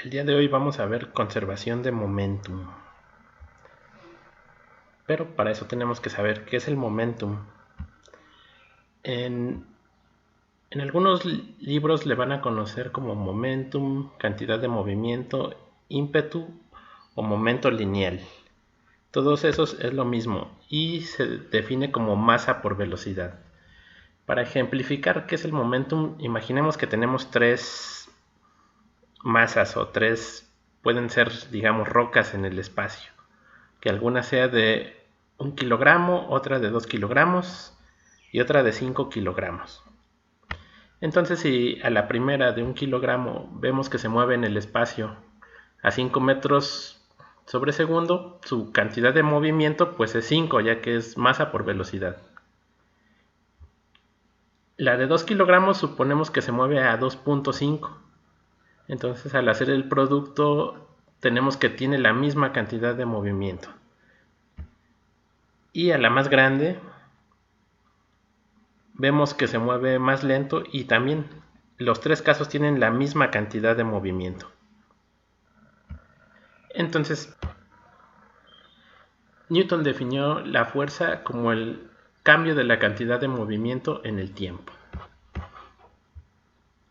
El día de hoy vamos a ver conservación de momentum. Pero para eso tenemos que saber qué es el momentum. En algunos libros le van a conocer como momentum, cantidad de movimiento, ímpetu o momento lineal. Todos esos es lo mismo y se define como masa por velocidad. Para ejemplificar qué es el momentum, imaginemos que tenemos tres masas o pueden ser, digamos, rocas en el espacio. Que alguna sea de 1 kilogramo, otra de 2 kilogramos y otra de 5 kilogramos. Entonces, si a la primera de 1 kilogramo vemos que se mueve en el espacio a 5 metros sobre segundo, su cantidad de movimiento pues es 5, ya que es masa por velocidad. La de 2 kilogramos suponemos que se mueve a 2.5. Entonces, al hacer el producto tenemos que tiene la misma cantidad de movimiento. Y a la más grande vemos que se mueve más lento y también los tres casos tienen la misma cantidad de movimiento. Entonces, Newton definió la fuerza como el cambio de la cantidad de movimiento en el tiempo.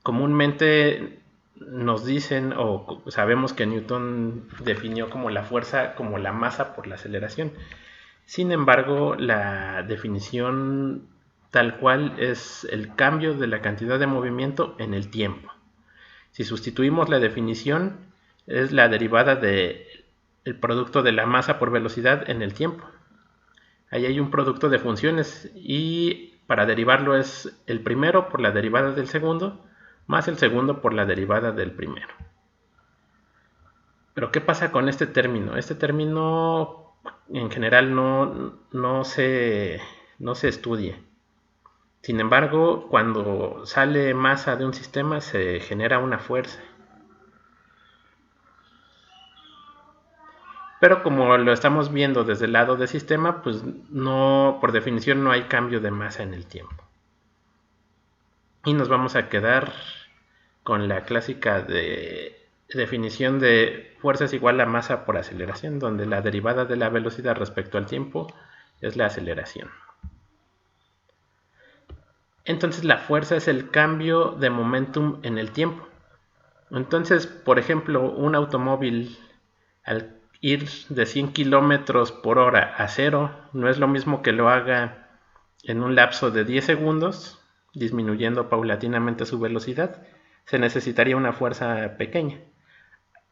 Comúnmente nos dicen o sabemos que Newton definió como la fuerza como la masa por la aceleración. Sin embargo, la definición tal cual es el cambio de la cantidad de movimiento en el tiempo. Si sustituimos la definición, es la derivada del producto de la masa por velocidad en el tiempo. Ahí hay un producto de funciones y para derivarlo es el primero por la derivada del segundo más el segundo por la derivada del primero. Pero ¿qué pasa con este término? Este término en general no se estudia. Sin embargo, cuando sale masa de un sistema se genera una fuerza. Pero como lo estamos viendo desde el lado del sistema, pues no, por definición no hay cambio de masa en el tiempo. Y nos vamos a quedar con la clásica definición de fuerza es igual a masa por aceleración, donde la derivada de la velocidad respecto al tiempo es la aceleración. Entonces la fuerza es el cambio de momentum en el tiempo. Entonces, por ejemplo, un automóvil al ir de 100 kilómetros por hora a 0 no es lo mismo que lo haga en un lapso de 10 segundos, disminuyendo paulatinamente su velocidad. Se necesitaría una fuerza pequeña.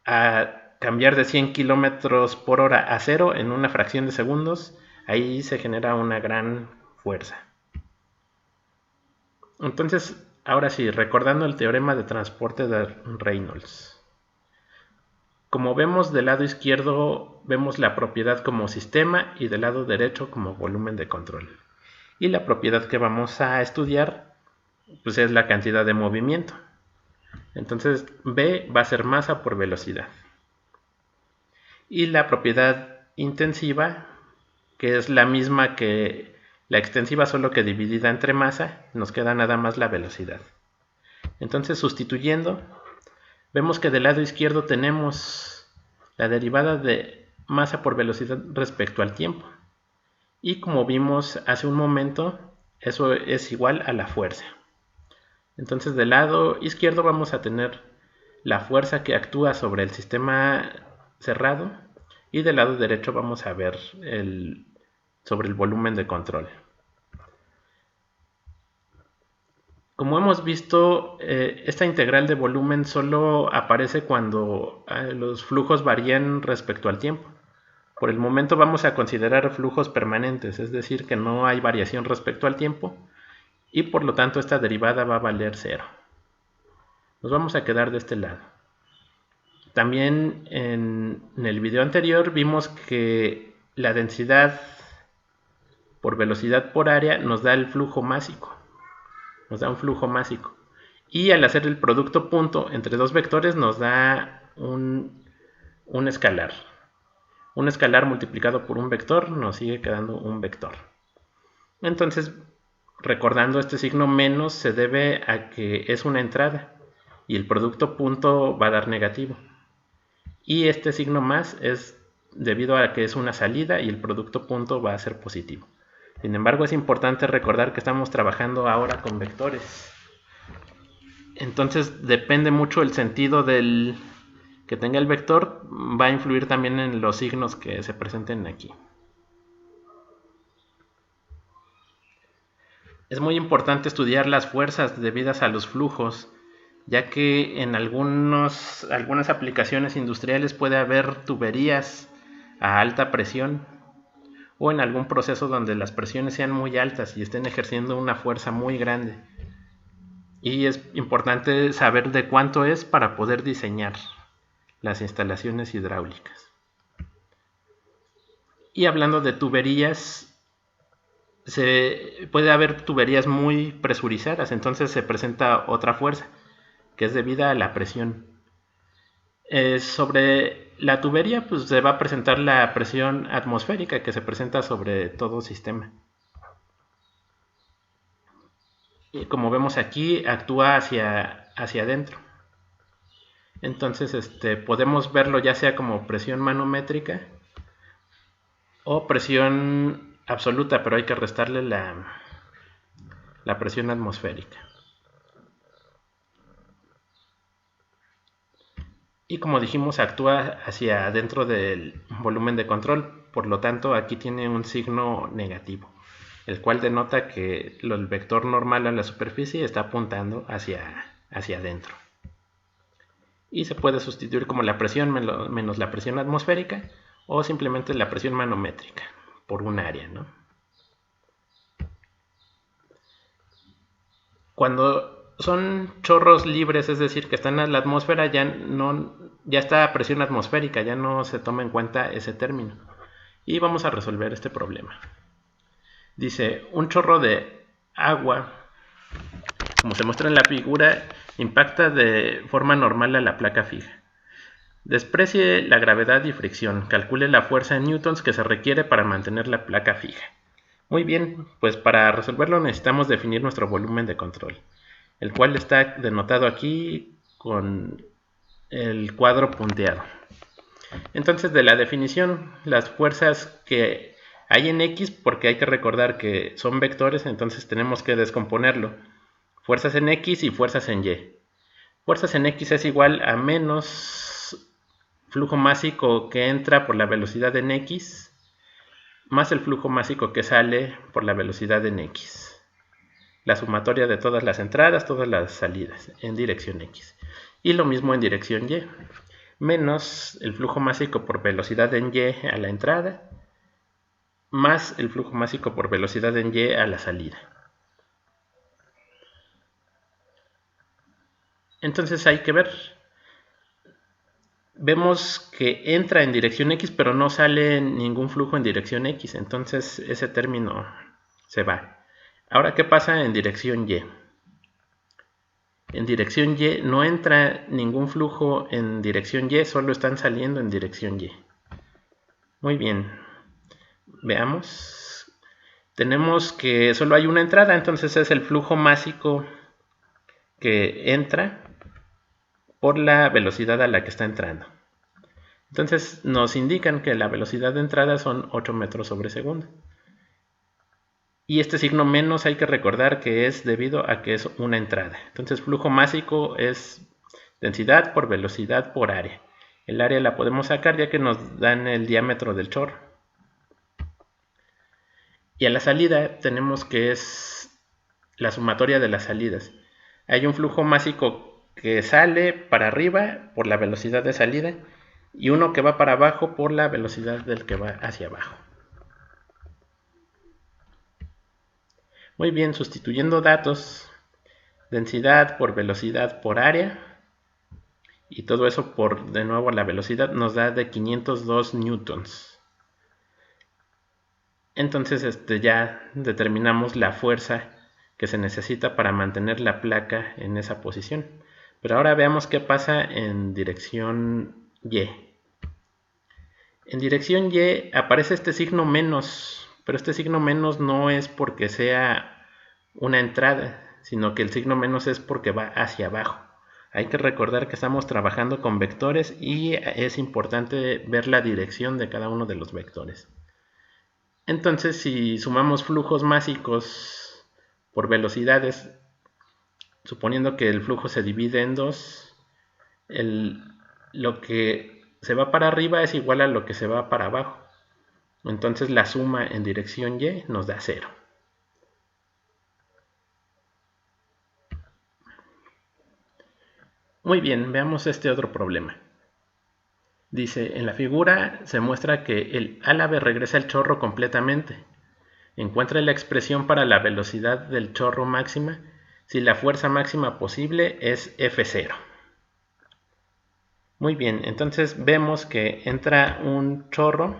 A cambiar de 100 kilómetros por hora a 0 en una fracción de segundos, ahí se genera una gran fuerza. Entonces, ahora sí, recordando el teorema de transporte de Reynolds. Como vemos del lado izquierdo, vemos la propiedad como sistema y del lado derecho como volumen de control. Y la propiedad que vamos a estudiar pues es la cantidad de movimiento. Entonces B va a ser masa por velocidad. Y la propiedad intensiva, que es la misma que la extensiva, solo que dividida entre masa, nos queda nada más la velocidad. Entonces, sustituyendo, vemos que del lado izquierdo tenemos la derivada de masa por velocidad respecto al tiempo. Y como vimos hace un momento, eso es igual a la fuerza. Entonces, del lado izquierdo vamos a tener la fuerza que actúa sobre el sistema cerrado y del lado derecho vamos a ver sobre el volumen de control. Como hemos visto, esta integral de volumen solo aparece cuando los flujos varían respecto al tiempo. Por el momento vamos a considerar flujos permanentes, es decir, que no hay variación respecto al tiempo y por lo tanto esta derivada va a valer 0. Nos vamos a quedar de este lado. También en el video anterior vimos que la densidad por velocidad por área nos da el flujo másico. Nos da un flujo másico. Y al hacer el producto punto entre dos vectores nos da un escalar. Un escalar multiplicado por un vector nos sigue quedando un vector. Entonces, recordando este signo menos se debe a que es una entrada y el producto punto va a dar negativo. y este signo más es debido a que es una salida y el producto punto va a ser positivo. Sin embargo, es importante recordar que estamos trabajando ahora con vectores. Entonces depende mucho el sentido del que tenga el vector, va a influir también en los signos que se presenten aquí. Es muy importante estudiar las fuerzas debidas a los flujos, ya que en algunas aplicaciones industriales puede haber tuberías a alta presión o en algún proceso donde las presiones sean muy altas y estén ejerciendo una fuerza muy grande. Y es importante saber de cuánto es para poder diseñar las instalaciones hidráulicas. Y hablando de tuberías, puede haber tuberías muy presurizadas, entonces se presenta otra fuerza que es debida a la presión. Sobre la tubería, pues se va a presentar la presión atmosférica que se presenta sobre todo sistema. Y como vemos aquí, actúa hacia adentro. Entonces podemos verlo ya sea como presión manométrica o presión absoluta, pero hay que restarle la presión atmosférica. Y como dijimos, actúa hacia adentro del volumen de control, por lo tanto aquí tiene un signo negativo, el cual denota que el vector normal a la superficie está apuntando hacia adentro. Y se puede sustituir como la presión menos la presión atmosférica o simplemente la presión manométrica por un área, ¿no? Cuando son chorros libres, es decir, que están en la atmósfera, ya está a presión atmosférica, ya no se toma en cuenta ese término. Y vamos a resolver este problema. Dice, un chorro de agua, como se muestra en la figura, impacta de forma normal a la placa fija. Desprecie la gravedad y fricción. Calcule la fuerza en newtons que se requiere para mantener la placa fija. Muy bien, pues para resolverlo necesitamos definir nuestro volumen de control, el cual está denotado aquí con el cuadro punteado. Entonces, de la definición, las fuerzas que hay en X, porque hay que recordar que son vectores, entonces tenemos que descomponerlo. Fuerzas en X y fuerzas en Y. Fuerzas en X es igual a menos flujo másico que entra por la velocidad en X más el flujo másico que sale por la velocidad en X. La sumatoria de todas las entradas, todas las salidas en dirección X. Y lo mismo en dirección Y. Menos el flujo másico por velocidad en Y a la entrada, más el flujo másico por velocidad en Y a la salida. Entonces hay que ver. Vemos que entra en dirección X, pero no sale ningún flujo en dirección X, entonces ese término se va. Ahora, ¿qué pasa en dirección Y? En dirección Y no entra ningún flujo en dirección Y, solo están saliendo en dirección Y. Muy bien, veamos. Tenemos que solo hay una entrada, entonces es el flujo másico que entra por la velocidad a la que está entrando. Entonces nos indican que la velocidad de entrada son 8 metros sobre segundo. Y este signo menos hay que recordar que es debido a que es una entrada. Entonces flujo másico es densidad por velocidad por área. El área la podemos sacar ya que nos dan el diámetro del chorro. Y a la salida tenemos que es la sumatoria de las salidas. Hay un flujo másico que sale para arriba por la velocidad de salida y uno que va para abajo por la velocidad del que va hacia abajo. Muy bien, sustituyendo datos, densidad por velocidad por área y todo eso por de nuevo la velocidad nos da de 502 newtons. Entonces ya determinamos la fuerza que se necesita para mantener la placa en esa posición. Pero ahora veamos qué pasa en dirección Y. En dirección Y aparece este signo menos, pero este signo menos no es porque sea una entrada, sino que el signo menos es porque va hacia abajo. Hay que recordar que estamos trabajando con vectores y es importante ver la dirección de cada uno de los vectores. Entonces, si sumamos flujos másicos por velocidades, suponiendo que el flujo se divide en dos, lo que se va para arriba es igual a lo que se va para abajo. Entonces la suma en dirección Y nos da 0. Muy bien, veamos este otro problema. Dice, en la figura se muestra que el álabe regresa el chorro completamente. Encuentra la expresión para la velocidad del chorro máxima si la fuerza máxima posible es F0. Muy bien, entonces vemos que entra un chorro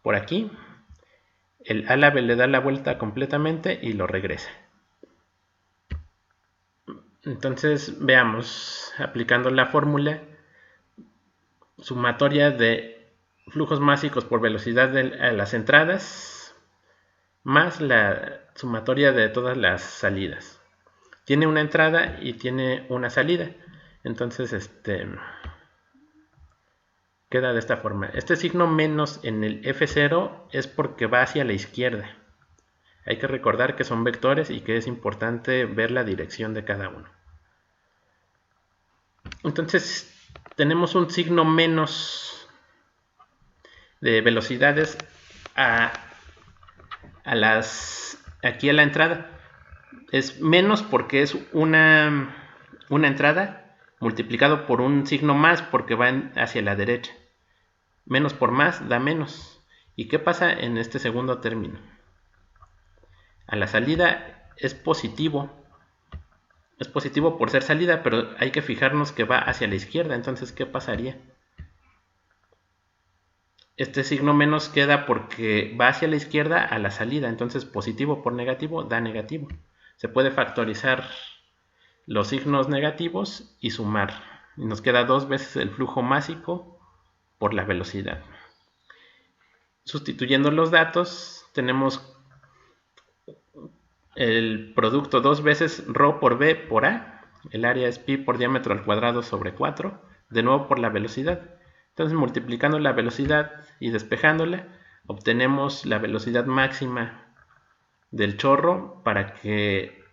por aquí, el álabe le da la vuelta completamente y lo regresa. Entonces veamos, aplicando la fórmula sumatoria de flujos másicos por velocidad a las entradas más la sumatoria de todas las salidas. Tiene una entrada y tiene una salida. Entonces queda de esta forma. Este signo menos en el F0 es porque va hacia la izquierda. Hay que recordar que son vectores y que es importante ver la dirección de cada uno. Entonces tenemos un signo menos de velocidades aquí a la entrada. Es menos porque es una entrada multiplicado por un signo más porque va hacia la derecha. Menos por más da menos. ¿Y qué pasa en este segundo término? A la salida es positivo. Es positivo por ser salida, pero hay que fijarnos que va hacia la izquierda. Entonces, ¿qué pasaría? Este signo menos queda porque va hacia la izquierda a la salida. Entonces, positivo por negativo da negativo. Se puede factorizar los signos negativos y sumar. Y nos queda 2 veces el flujo másico por la velocidad. Sustituyendo los datos, tenemos el producto 2 veces ρ por b por a. El área es pi por diámetro al cuadrado sobre 4. De nuevo por la velocidad. Entonces, multiplicando la velocidad y despejándola, obtenemos la velocidad máxima del chorro para que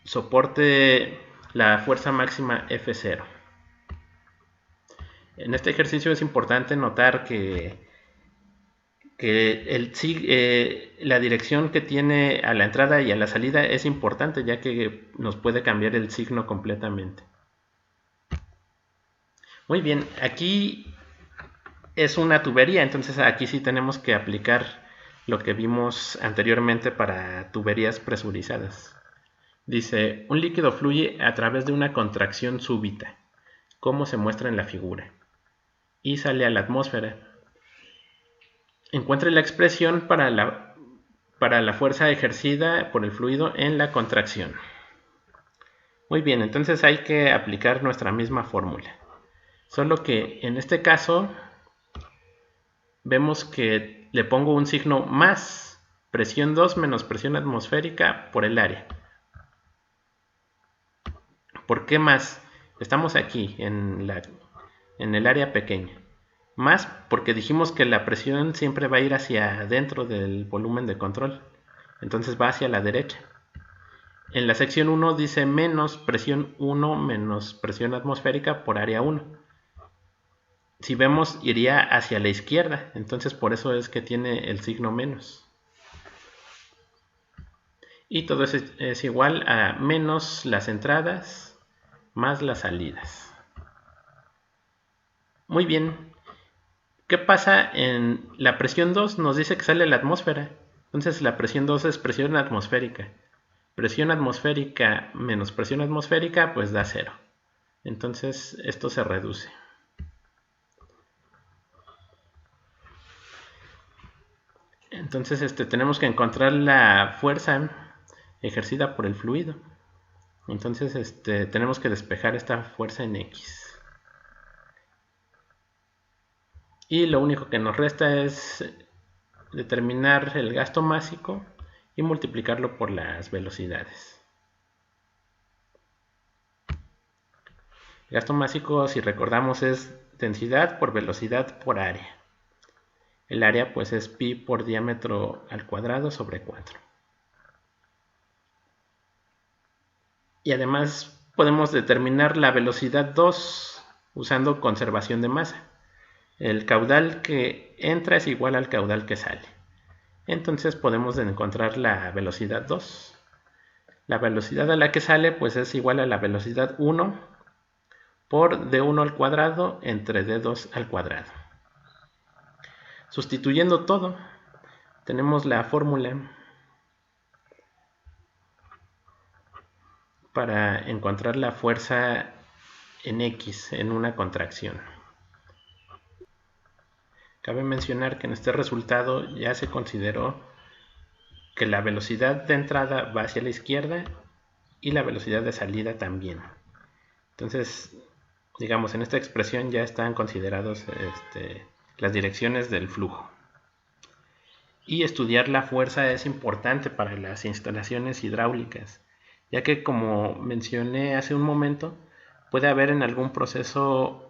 soporte la fuerza máxima F0. En este ejercicio es importante notar que la dirección que tiene a la entrada y a la salida es importante, ya que nos puede cambiar el signo completamente. Muy bien, aquí es una tubería, entonces aquí sí tenemos que aplicar lo que vimos anteriormente para tuberías presurizadas. Dice, un líquido fluye a través de una contracción súbita, como se muestra en la figura, y sale a la atmósfera. Encuentre la expresión para la fuerza ejercida por el fluido en la contracción. Muy bien, entonces hay que aplicar nuestra misma fórmula. Solo que en este caso vemos que le pongo un signo más, presión 2 menos presión atmosférica por el área. ¿Por qué más? Estamos aquí en el área pequeña. Más porque dijimos que la presión siempre va a ir hacia adentro del volumen de control. Entonces va hacia la derecha. En la sección 1 dice menos presión 1 menos presión atmosférica por área 1. Si vemos, iría hacia la izquierda. Entonces por eso es que tiene el signo menos. Y todo eso es igual a menos las entradas más las salidas. Muy bien. ¿Qué pasa en la presión 2? Nos dice que sale la atmósfera. Entonces la presión 2 es presión atmosférica. Presión atmosférica menos presión atmosférica pues da 0. Entonces esto se reduce. Entonces tenemos que encontrar la fuerza ejercida por el fluido. Entonces tenemos que despejar esta fuerza en X. Y lo único que nos resta es determinar el gasto másico y multiplicarlo por las velocidades. El gasto másico, si recordamos, es densidad por velocidad por área. El área pues es pi por diámetro al cuadrado sobre 4. Y además podemos determinar la velocidad 2 usando conservación de masa. El caudal que entra es igual al caudal que sale. Entonces podemos encontrar la velocidad 2. La velocidad a la que sale pues es igual a la velocidad 1 por d1 al cuadrado entre d2 al cuadrado. Sustituyendo todo, tenemos la fórmula para encontrar la fuerza en X en una contracción. Cabe mencionar que en este resultado ya se consideró que la velocidad de entrada va hacia la izquierda y la velocidad de salida también. Entonces, digamos, en esta expresión ya están considerados las direcciones del flujo. Y estudiar la fuerza es importante para las instalaciones hidráulicas, ya que, como mencioné hace un momento, puede haber en algún proceso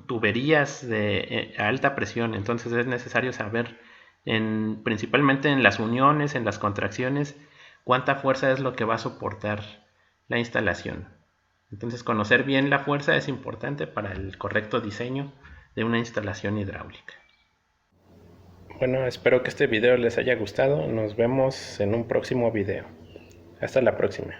tuberías de alta presión. Entonces es necesario saber, principalmente en las uniones, en las contracciones, cuánta fuerza es lo que va a soportar la instalación. Entonces conocer bien la fuerza es importante para el correcto diseño de una instalación hidráulica. Bueno, espero que este video les haya gustado. Nos vemos en un próximo video. Hasta la próxima.